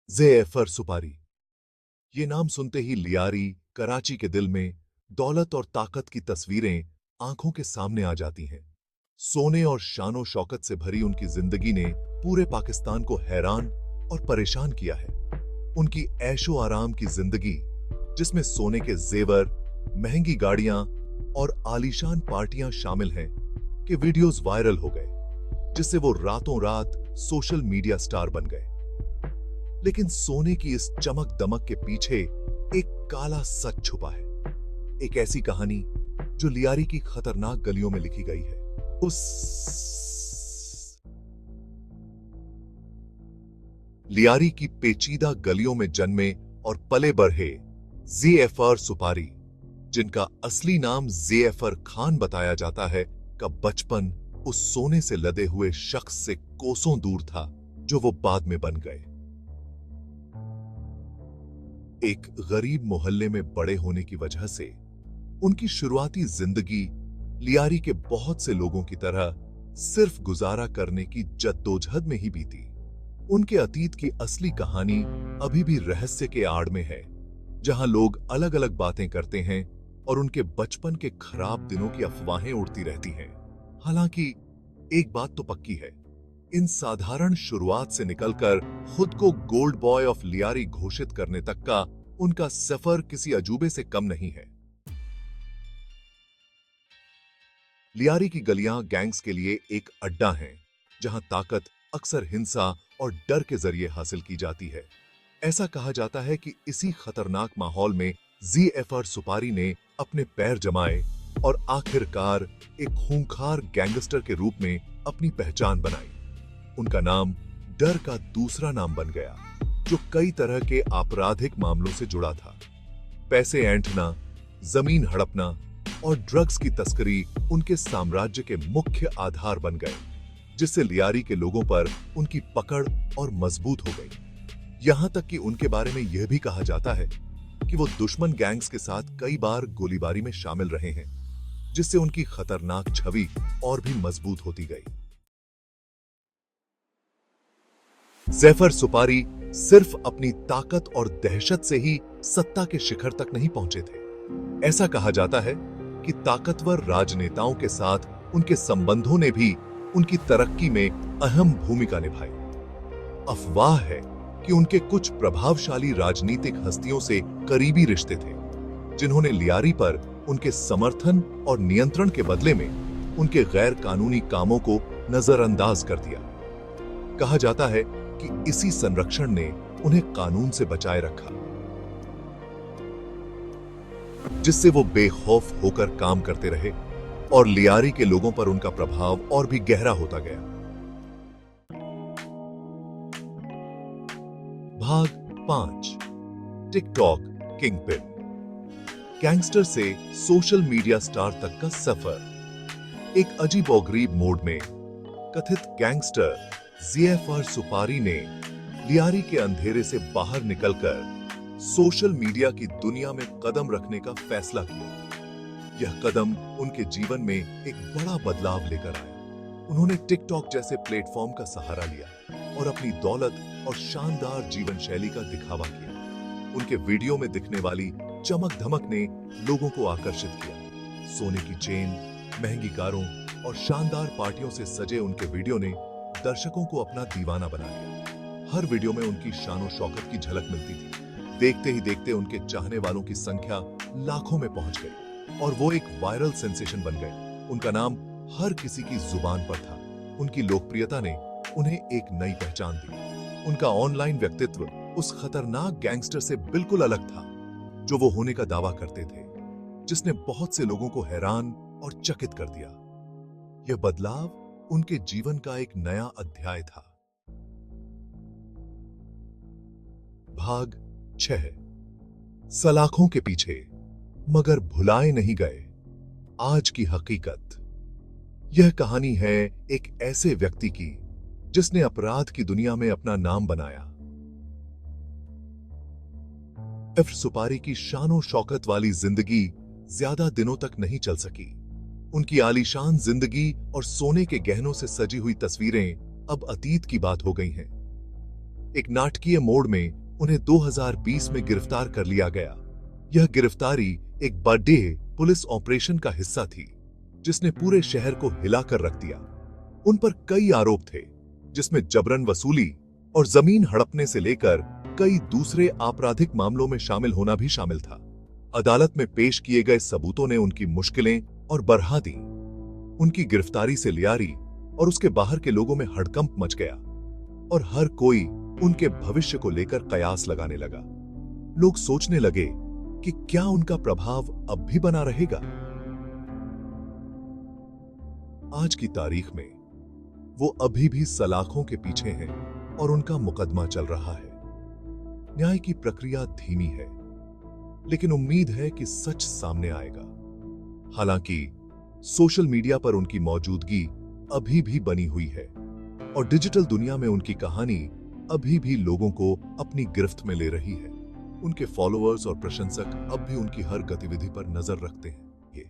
Zephyr सुपारी। ये नाम सुनते ही लियारी, कराची के दिल में दौलत और ताकत की तस्वीरें आंखों के सामने आ जाती हैं। सोने और शानो शौकत से भरी उनकी जिंदगी ने पूरे पाकिस्तान को हैरान और परेशान किया है। उनकी ऐशो आराम की जिंदगी, जिसमें सोने के जेवर, महंगी गाड़ियां और आलीशान पार्टियां शामिल हैं, के वीडियोस वायरल हो गए, जिससे वो रातों रात सोशल मीडिया स्टार बन गए। लेकिन सोने की इस चमक दमक के पीछे एक काला सच छुपा है। एक ऐसी कहानी जो लियारी की खतरनाक गलियों में लिखी गई है। उस लियारी की पेचीदा गलियों में जन्मे और पले बढ़े ज़ेफर सुपारी, जिनका असली नाम ज़ेफर खान बताया जाता है, का बचपन उस सोने से लदे हुए शख्स से कोसों दूर था जो वो बाद में बन गए। एक गरीब मोहल्ले में बड़े होने की वजह से उनकी शुरुआती जिंदगी लियारी के बहुत से लोगों की तरह सिर्फ गुजारा करने की जद्दोजहद में ही बीती। उनके अतीत की असली कहानी अभी भी रहस्य के आड़ में है, जहां लोग अलग अलग बातें करते हैं और उनके बचपन के खराब दिनों की अफवाहें उड़ती रहती हैं। हालांकि एक बात तो पक्की है, इन साधारण शुरुआत से निकलकर खुद को गोल्ड बॉय ऑफ लियारी घोषित करने तक का उनका सफर किसी अजूबे से कम नहीं है। लियारी की गलियां गैंग्स के लिए एक अड्डा हैं, जहां ताकत अक्सर हिंसा और डर के जरिए हासिल की जाती है। ऐसा कहा जाता है कि इसी खतरनाक माहौल में ज़ेफर सुपारी ने अपने पैर जमाए और आखिरकार एक खूंखार गैंगस्टर के रूप में अपनी पहचान बनाई। उनका नाम डर का दूसरा नाम बन गया, जो कई तरह के आपराधिक मामलों से जुड़ा था। पैसे ऐंठना, जमीन हड़पना और ड्रग्स की तस्करी उनके साम्राज्य के मुख्य आधार बन गए, जिससे लियारी के लोगों पर उनकी पकड़ और मजबूत हो गई। यहां तक कि उनके बारे में यह भी कहा जाता है कि वो दुश्मन गैंग्स के साथ कई बार गोलीबारी में शामिल रहे हैं, जिससे उनकी खतरनाक छवि और भी मजबूत होती गई। ज़ेफर सुपारी सिर्फ अपनी ताकत और दहशत से ही सत्ता के शिखर तक नहीं पहुंचे थे। ऐसा कहा जाता है कि ताकतवर राजनेताओं के साथ उनके संबंधों ने भी उनकी तरक्की में अहम भूमिका निभाई। अफवाह है कि उनके कुछ प्रभावशाली राजनीतिक हस्तियों से करीबी रिश्ते थे, जिन्होंने लियारी पर उनके समर्थन और नियंत्रण के बदले में उनके गैर कानूनी कामों को नजरअंदाज कर दिया। कहा जाता है कि इसी संरक्षण ने उन्हें कानून से बचाए रखा, जिससे वो बेखौफ होकर काम करते रहे और लियारी के लोगों पर उनका प्रभाव और भी गहरा होता गया। भाग 5। TikTok kingpin. गैंगस्टर से सोशल मीडिया स्टार तक का सफर। एक अजीबोगरीब मोड में कथित गैंगस्टर ज़ेफर सुपारी ने लियारी के अंधेरे से बाहर निकलकर सोशल मीडिया की दुनिया में कदम रखने का फैसला किया। यह कदम उनके जीवन में एक बड़ा बदलाव लेकर आया। उन्होंने टिकटॉक जैसे प्लेटफॉर्म का सहारा लिया और अपनी दौलत और शानदार जीवन शैली का दिखावा किया। उनके वीडियो में दिखने वाली चमक धमक ने लोगों को आकर्षित किया। सोने की चेन, महंगी कारों और शानदार पार्टियों से सजे उनके वीडियो ने दर्शकों को अपना दीवाना बना लिया। हर वीडियो में उनकी शानो शौकत की झलक मिलती थी। देखते ही देखते उनके चाहने वालों की संख्या लाखों में पहुंच गई और वो एक वायरल सेंसेशन बन गए। उनका नाम हर किसी की जुबान पर था। उनकी लोकप्रियता ने उन्हें एक नई पहचान दी। उनका ऑनलाइन व्यक्तित्व उस खतरनाक गैंगस्टर से बिल्कुल अलग था जो वो होने का दावा करते थे, जिसने बहुत से लोगों को हैरान और चकित कर दिया। यह बदलाव उनके जीवन का एक नया अध्याय था। भाग 6। सलाखों के पीछे मगर भुलाए नहीं गए आज की हकीकत। यह कहानी है एक ऐसे व्यक्ति की जिसने अपराध की दुनिया में अपना नाम बनाया। ज़ेफर सुपारी की शानो शौकत वाली जिंदगी ज्यादा दिनों तक नहीं चल सकी। उनकी आलीशान जिंदगी और सोने के गहनों से सजी हुई तस्वीरें अब अतीत की बात हो गई हैं। एक नाटकीय मोड़ में उन्हें 2020 में गिरफ्तार कर लिया गया। यह गिरफ्तारी एक बर्थडे पुलिस ऑपरेशन का हिस्सा थी, जिसने पूरे शहर को हिलाकर रख दिया। उन पर कई आरोप थे, जिसमें जबरन वसूली और जमीन हड़पने से लेकर कई दूसरे आपराधिक मामलों में शामिल होना भी शामिल था। अदालत में पेश किए गए सबूतों ने उनकी मुश्किलें और बढ़ा दी। उनकी गिरफ्तारी से लियारी और उसके बाहर के लोगों में हड़कंप मच गया और हर कोई उनके भविष्य को लेकर कयास लगाने लगा। लोग सोचने लगे कि क्या उनका प्रभाव अब भी बना रहेगा। आज की तारीख में वो अभी भी सलाखों के पीछे हैं और उनका मुकदमा चल रहा है। न्याय की प्रक्रिया धीमी है, लेकिन उम्मीद है कि सच सामने आएगा। हालांकि सोशल मीडिया पर उनकी मौजूदगी अभी भी बनी हुई है और डिजिटल दुनिया में उनकी कहानी अभी भी लोगों को अपनी गिरफ्त में ले रही है। उनके फॉलोअर्स और प्रशंसक अब भी उनकी हर गतिविधि पर नजर रखते हैं। ये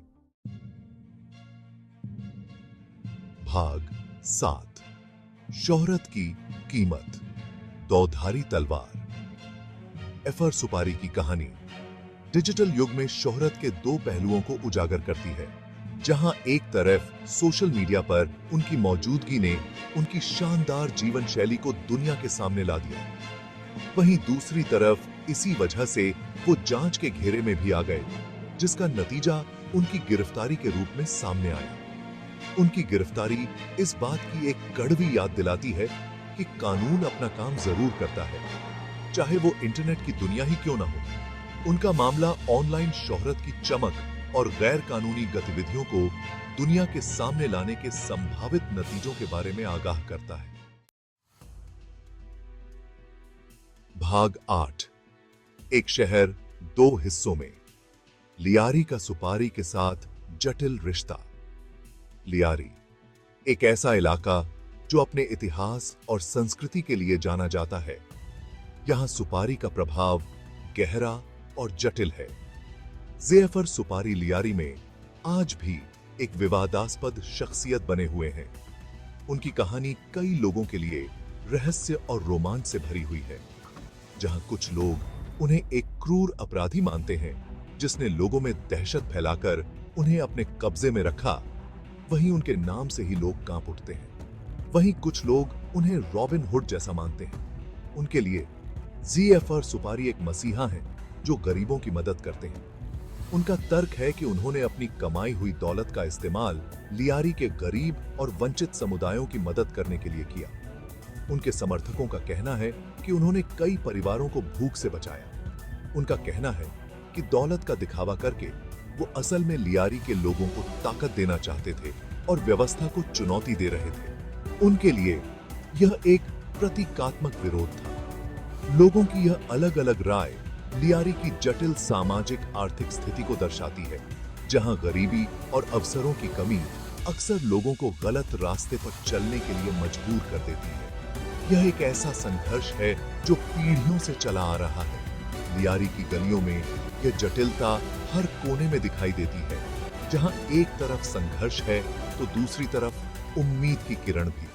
भाग 7, शोहरत की कीमत। दौधारी तलवार। एफर सुपारी की कहानी डिजिटल युग में शोहरत के दो पहलुओं को उजागर करती है। जहां एक तरफ सोशल मीडिया पर उनकी मौजूदगी ने उनकी शानदार जीवन शैली को दुनिया के सामने ला दिया, वहीं दूसरी तरफ इसी वजह से वो जांच के घेरे में भी आ गए, जिसका नतीजा उनकी गिरफ्तारी के रूप में सामने आया। उनकी गिरफ्तारी इस बात की एक कड़वी याद दिलाती है कि कानून अपना काम जरूर करता है, चाहे वो इंटरनेट की दुनिया ही क्यों ना हो। उनका मामला ऑनलाइन शोहरत की चमक और गैर कानूनी गतिविधियों को दुनिया के सामने लाने के संभावित नतीजों के बारे में आगाह करता है। भाग 8, एक शहर दो हिस्सों में। लियारी का सुपारी के साथ जटिल रिश्ता। लियारी एक ऐसा इलाका जो अपने इतिहास और संस्कृति के लिए जाना जाता है। यहां सुपारी का प्रभाव गहरा और जटिल है। जेफर सुपारी लियारी में आज भी एक विवादास्पद शख्सियत बने हुए हैं। उनकी कहानी कई लोगों के लिए रहस्य और रोमांच से भरी हुई है। जहां कुछ लोग उन्हें एक क्रूर अपराधी मानते हैं जिसने लोगों में दहशत फैलाकर उन्हें अपने कब्जे में रखा, वहीं उनके नाम से ही लोग कांप उठते हैं। वहीं कुछ लोग उन्हें रॉबिन हुड जैसा मानते हैं। उनके लिए जेफर सुपारी एक मसीहा हैं जो गरीबों की मदद करते हैं। उनका तर्क है कि उन्होंने अपनी कमाई हुई दौलत का इस्तेमाल लियारी के गरीब और वंचित समुदायों की मदद करने के लिए किया। उनके समर्थकों का कहना है कि उन्होंने कई परिवारों को भूख से बचाया। उनका कहना है कि दौलत का दिखावा करके वो असल में लियारी के लोगों को ताकत देना चाहते थे और व्यवस्था को चुनौती दे रहे थे। उनके लिए यह एक प्रतीकात्मक विरोध था। लोगों की यह अलग अलग राय लियारी की जटिल सामाजिक आर्थिक स्थिति को दर्शाती है, जहां गरीबी और अवसरों की कमी अक्सर लोगों को गलत रास्ते पर चलने के लिए मजबूर कर देती है। यह एक ऐसा संघर्ष है जो पीढ़ियों से चला आ रहा है। लियारी की गलियों में यह जटिलता हर कोने में दिखाई देती है। जहां एक तरफ संघर्ष है तो दूसरी तरफ उम्मीद की किरण भी।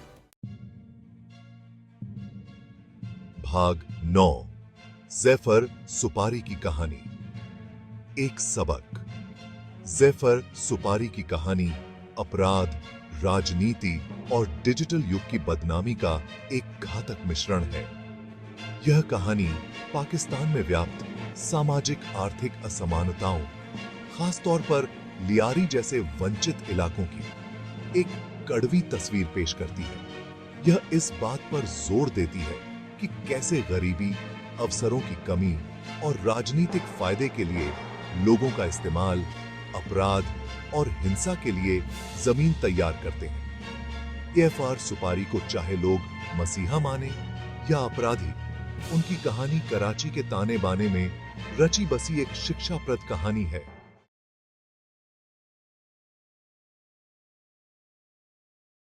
भाग 9, जेफर सुपारी की कहानी। एक सबक। जेफर सुपारी की कहानी अपराध, राजनीति और डिजिटल युग की बदनामी का एक घातक मिश्रण है। यह कहानी पाकिस्तान में व्याप्त सामाजिक आर्थिक असमानताओं, खासतौर पर लियारी जैसे वंचित इलाकों की एक कड़वी तस्वीर पेश करती है। यह इस बात पर जोर देती है कि कैसे गरीबी, अवसरों की कमी और राजनीतिक फायदे के लिए लोगों का इस्तेमाल अपराध और हिंसा के लिए जमीन तैयार करते हैं। जेफर सुपारी को चाहे लोग मसीहा माने या अपराधी, उनकी कहानी कराची के ताने बाने में रची बसी एक शिक्षाप्रद कहानी है।